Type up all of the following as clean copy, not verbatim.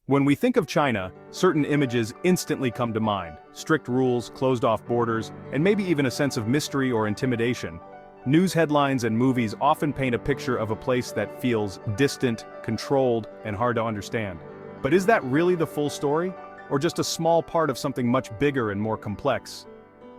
When we think of China, certain images instantly come to mind: strict rules, closed-off borders, and maybe even a sense of mystery or intimidation. News headlines and movies often paint a picture of a place that feels distant, controlled, and hard to understand. But is that really the full story? Or just a small part of something much bigger and more complex?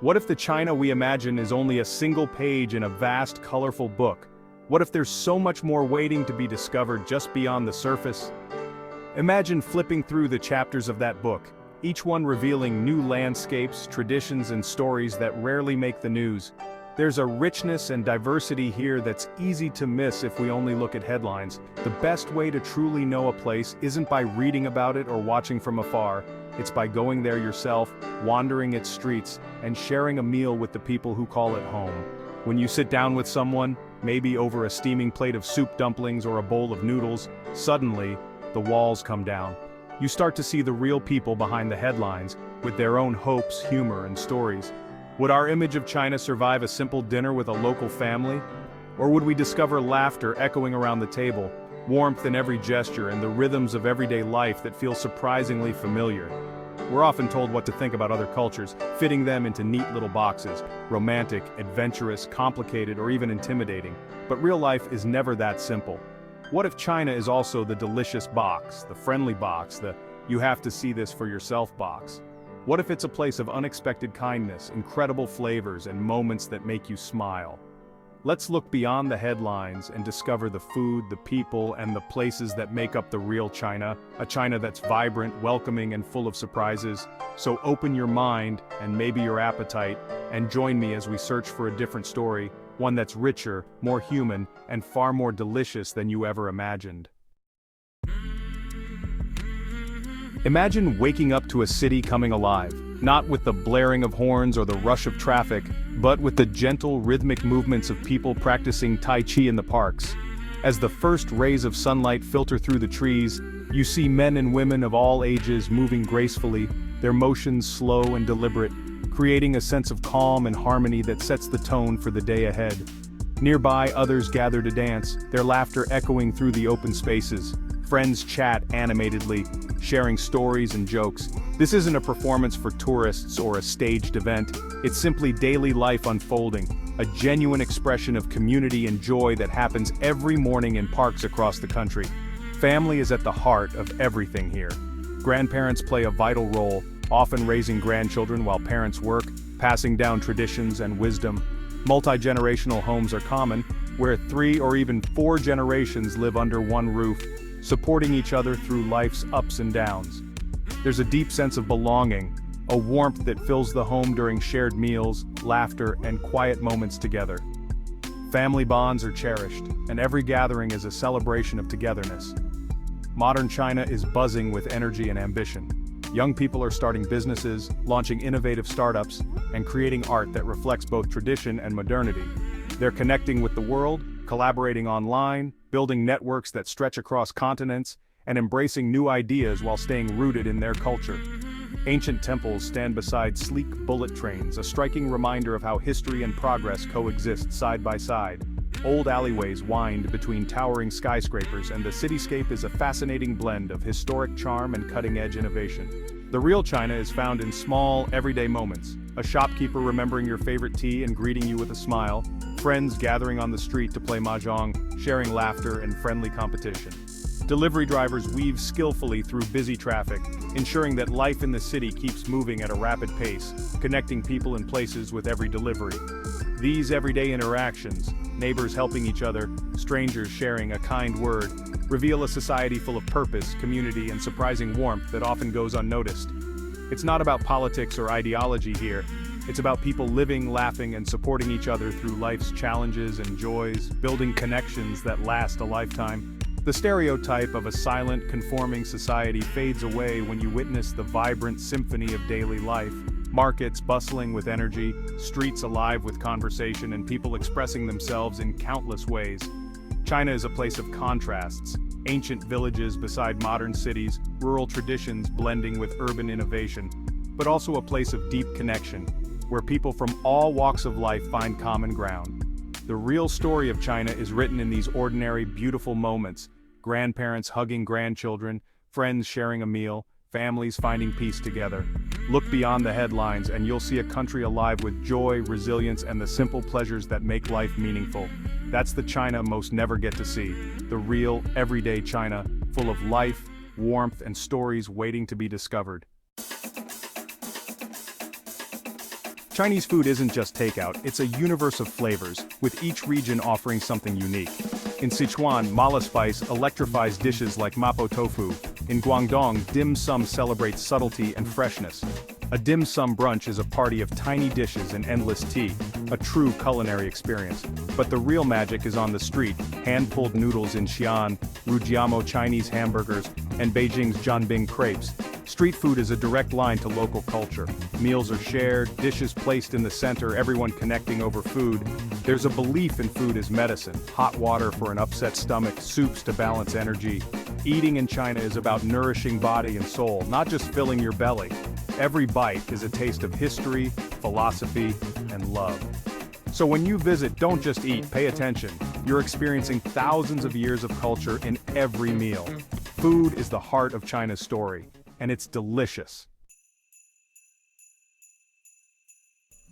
What if the China we imagine is only a single page in a vast, colorful book? What if there's so much more waiting to be discovered just beyond the surface? Imagine flipping through the chapters of that book, each one revealing new landscapes, traditions, and stories that rarely make the news. There's a richness and diversity here that's easy to miss if we only look at headlines. The best way to truly know a place isn't by reading about it or watching from afar. It's by going there yourself, wandering its streets, and sharing a meal with the people who call it home. When you sit down with someone, maybe over a steaming plate of soup dumplings or a bowl of noodles, suddenly, the walls come down. You start to see the real people behind the headlines, with their own hopes, humor, and stories. Would our image of China survive a simple dinner with a local family? Or would we discover laughter echoing around the table, warmth in every gesture, and the rhythms of everyday life that feel surprisingly familiar? We're often told what to think about other cultures, fitting them into neat little boxes: romantic, adventurous, complicated, or even intimidating. But real life is never that simple. What if China is also the delicious box, the friendly box, the "you have to see this for yourself" box? What if it's a place of unexpected kindness, incredible flavors, and moments that make you smile? Let's look beyond the headlines and discover the food, the people, and the places that make up the real China, a China that's vibrant, welcoming, and full of surprises. So open your mind, and maybe your appetite, and join me as we search for a different story, one that's richer, more human, and far more delicious than you ever imagined. Imagine waking up to a city coming alive, not with the blaring of horns or the rush of traffic, but with the gentle, rhythmic movements of people practicing Tai Chi in the parks. As the first rays of sunlight filter through the trees, you see men and women of all ages moving gracefully, their motions slow and deliberate, creating a sense of calm and harmony that sets the tone for the day ahead. Nearby, others gather to dance, their laughter echoing through the open spaces. Friends chat animatedly, sharing stories and jokes. This isn't a performance for tourists or a staged event. It's simply daily life unfolding, a genuine expression of community and joy that happens every morning in parks across the country. Family is at the heart of everything here. Grandparents play a vital role, often raising grandchildren while parents work, passing down traditions and wisdom. Multi-generational homes are common, where 3 or even 4 generations live under one roof, supporting each other through life's ups and downs. There's a deep sense of belonging, a warmth that fills the home during shared meals, laughter, and quiet moments together. Family bonds are cherished, and every gathering is a celebration of togetherness. Modern China is buzzing with energy and ambition. Young people are starting businesses, launching innovative startups, and creating art that reflects both tradition and modernity. They're connecting with the world, collaborating online, building networks that stretch across continents, and embracing new ideas while staying rooted in their culture. Ancient temples stand beside sleek bullet trains, a striking reminder of how history and progress coexist side by side. Old alleyways wind between towering skyscrapers, and the cityscape is a fascinating blend of historic charm and cutting-edge innovation. The real China is found in small, everyday moments: a shopkeeper remembering your favorite tea and greeting you with a smile, friends gathering on the street to play mahjong, sharing laughter and friendly competition. Delivery drivers weave skillfully through busy traffic, ensuring that life in the city keeps moving at a rapid pace, connecting people and places with every delivery. These everyday interactions, neighbors helping each other, strangers sharing a kind word, reveal a society full of purpose, community, and surprising warmth that often goes unnoticed. It's not about politics or ideology here. It's about people living, laughing, and supporting each other through life's challenges and joys, building connections that last a lifetime. The stereotype of a silent, conforming society fades away when you witness the vibrant symphony of daily life. Markets bustling with energy, streets alive with conversation, and people expressing themselves in countless ways. China is a place of contrasts: ancient villages beside modern cities, rural traditions blending with urban innovation, but also a place of deep connection, where people from all walks of life find common ground. The real story of China is written in these ordinary, beautiful moments: grandparents hugging grandchildren, friends sharing a meal, families finding peace together. Look beyond the headlines and you'll see a country alive with joy, resilience, and the simple pleasures that make life meaningful. That's the China most never get to see. The real, everyday China, full of life, warmth, and stories waiting to be discovered. Chinese food isn't just takeout, it's a universe of flavors, with each region offering something unique. In Sichuan, mala spice electrifies dishes like mapo tofu. In Guangdong, dim sum celebrates subtlety and freshness. A dim sum brunch is a party of tiny dishes and endless tea, a true culinary experience. But the real magic is on the street, hand-pulled noodles in Xi'an, Rujiamo Chinese hamburgers, and Beijing's Jianbing crepes. Street food is a direct line to local culture. Meals are shared, dishes placed in the center, everyone connecting over food. There's a belief in food as medicine, hot water for an upset stomach, soups to balance energy. Eating in China is about nourishing body and soul, not just filling your belly. Every bite is a taste of history, philosophy, and love. So when you visit, don't just eat, pay attention. You're experiencing thousands of years of culture in every meal. Food is the heart of China's story, and it's delicious.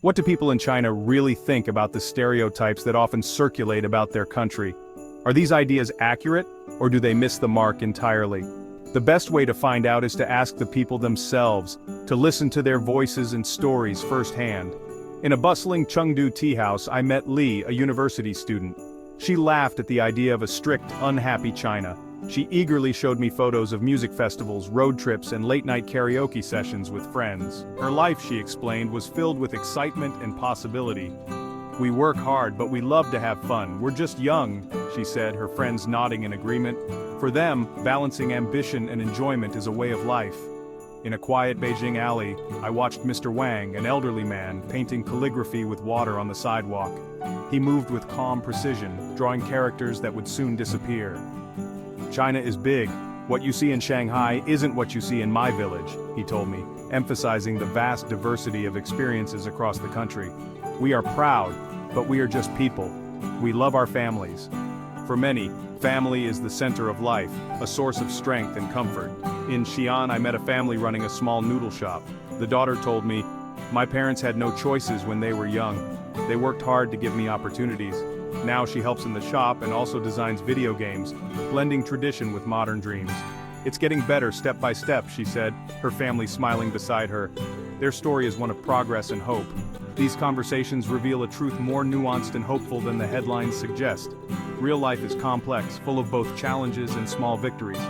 What do people in China really think about the stereotypes that often circulate about their country? Are these ideas accurate, or do they miss the mark entirely? The best way to find out is to ask the people themselves, to listen to their voices and stories firsthand. In a bustling Chengdu tea house, I met Li, a university student. She laughed at the idea of a strict, unhappy China. She eagerly showed me photos of music festivals, road trips, and late-night karaoke sessions with friends. Her life, she explained, was filled with excitement and possibility. "We work hard, but we love to have fun. We're just young," she said, her friends nodding in agreement. For them, balancing ambition and enjoyment is a way of life. In a quiet Beijing alley, I watched Mr. Wang, an elderly man, painting calligraphy with water on the sidewalk. He moved with calm precision, drawing characters that would soon disappear. "China is big. What you see in Shanghai isn't what you see in my village," he told me, emphasizing the vast diversity of experiences across the country. "We are proud, but we are just people. We love our families." For many, family is the center of life, a source of strength and comfort. In Xi'an, I met a family running a small noodle shop. The daughter told me, "My parents had no choices when they were young. They worked hard to give me opportunities." Now she helps in the shop and also designs video games, blending tradition with modern dreams. "It's getting better step by step," she said, her family smiling beside her. Their story is one of progress and hope. These conversations reveal a truth more nuanced and hopeful than the headlines suggest. Real life is complex, full of both challenges and small victories.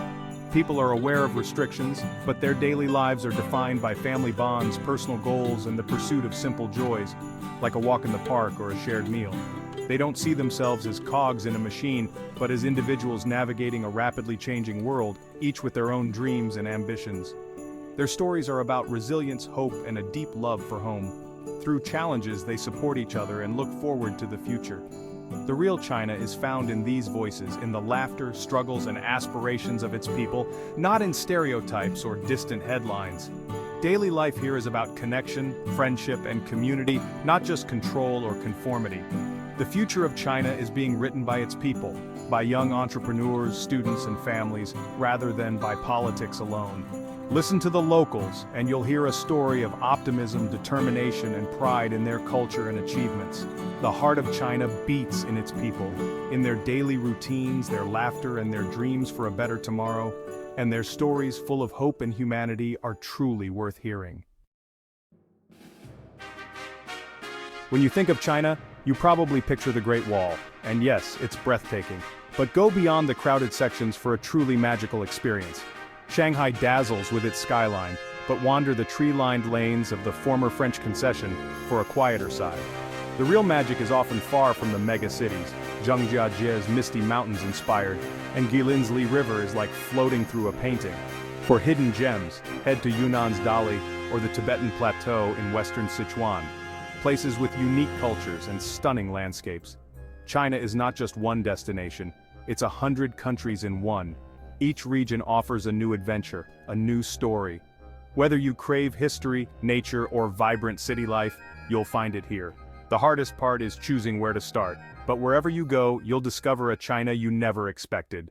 People are aware of restrictions, but their daily lives are defined by family bonds, personal goals, and the pursuit of simple joys, like a walk in the park or a shared meal. They don't see themselves as cogs in a machine, but as individuals navigating a rapidly changing world, each with their own dreams and ambitions. Their stories are about resilience, hope, and a deep love for home. Through challenges, they support each other and look forward to the future. The real China is found in these voices, in the laughter, struggles, and aspirations of its people, not in stereotypes or distant headlines. Daily life here is about connection, friendship, and community, not just control or conformity. The future of China is being written by its people, by young entrepreneurs, students, and families, rather than by politics alone. Listen to the locals, and you'll hear a story of optimism, determination, and pride in their culture and achievements. The heart of China beats in its people, in their daily routines, their laughter, and their dreams for a better tomorrow, and their stories full of hope and humanity are truly worth hearing. When you think of China, you probably picture the Great Wall, and yes, it's breathtaking. But go beyond the crowded sections for a truly magical experience. Shanghai dazzles with its skyline, but wander the tree-lined lanes of the former French concession for a quieter side. The real magic is often far from the mega cities. Zhangjiajie's misty mountains inspired, and Guilin's Li River is like floating through a painting. For hidden gems, head to Yunnan's Dali or the Tibetan Plateau in western Sichuan, places with unique cultures and stunning landscapes. China is not just one destination, it's 100 countries in one. Each region offers a new adventure, a new story. Whether you crave history, nature, or vibrant city life, you'll find it here. The hardest part is choosing where to start, but wherever you go, you'll discover a China you never expected.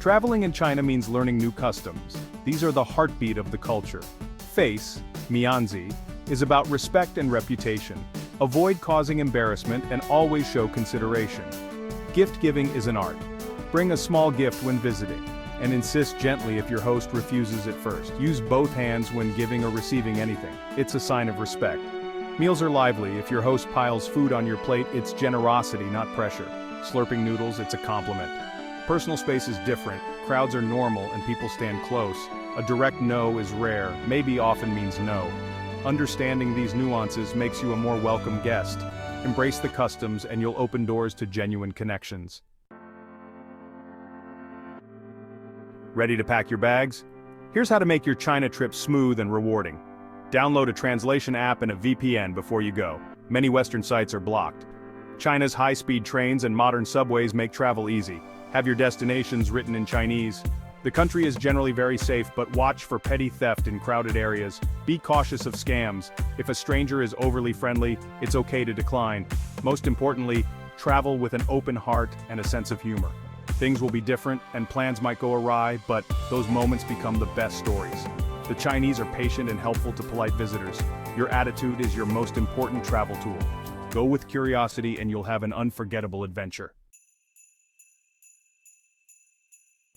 Traveling in China means learning new customs. These are the heartbeat of the culture. Face, mianzi, is about respect and reputation. Avoid causing embarrassment and always show consideration. Gift giving is an art. Bring a small gift when visiting, and insist gently if your host refuses at first. Use both hands when giving or receiving anything. It's a sign of respect. Meals are lively. If your host piles food on your plate, it's generosity, not pressure. Slurping noodles, it's a compliment. Personal space is different. Crowds are normal and people stand close. A direct no is rare, maybe often means no. Understanding these nuances makes you a more welcome guest. Embrace the customs and you'll open doors to genuine connections. Ready to pack your bags? Here's how to make your China trip smooth and rewarding. Download a translation app and a VPN before you go. Many Western sites are blocked. China's high-speed trains and modern subways make travel easy. Have your destinations written in Chinese. The country is generally very safe, but watch for petty theft in crowded areas. Be cautious of scams. If a stranger is overly friendly, it's okay to decline. Most importantly, travel with an open heart and a sense of humor. Things will be different and plans might go awry, but those moments become the best stories. The Chinese are patient and helpful to polite visitors. Your attitude is your most important travel tool. Go with curiosity and you'll have an unforgettable adventure.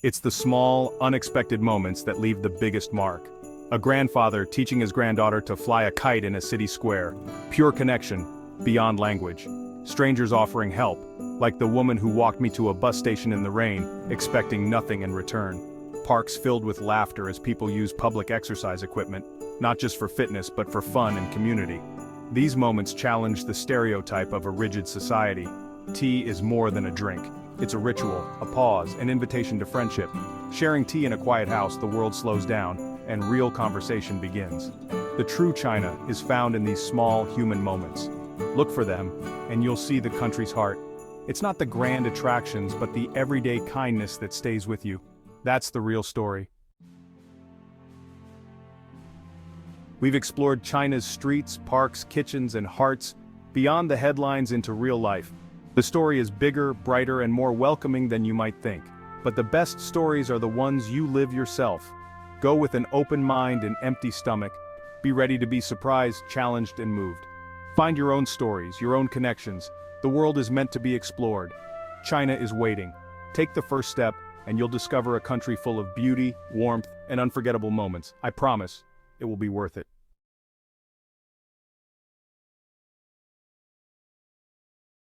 It's the small, unexpected moments that leave the biggest mark. A grandfather teaching his granddaughter to fly a kite in a city square. Pure connection, beyond language. Strangers offering help, like the woman who walked me to a bus station in the rain, expecting nothing in return. Parks filled with laughter as people use public exercise equipment, not just for fitness but for fun and community. These moments challenge the stereotype of a rigid society. Tea is more than a drink. It's a ritual, a pause, an invitation to friendship. Sharing tea in a quiet house, the world slows down, and real conversation begins. The true China is found in these small human moments. Look for them, and you'll see the country's heart. It's not the grand attractions, but the everyday kindness that stays with you. That's the real story. We've explored China's streets, parks, kitchens, and hearts, beyond the headlines into real life. The story is bigger, brighter, and more welcoming than you might think. But the best stories are the ones you live yourself. Go with an open mind and empty stomach. Be ready to be surprised, challenged, and moved. Find your own stories, your own connections. The world is meant to be explored. China is waiting. Take the first step, and you'll discover a country full of beauty, warmth, and unforgettable moments. I promise, it will be worth it.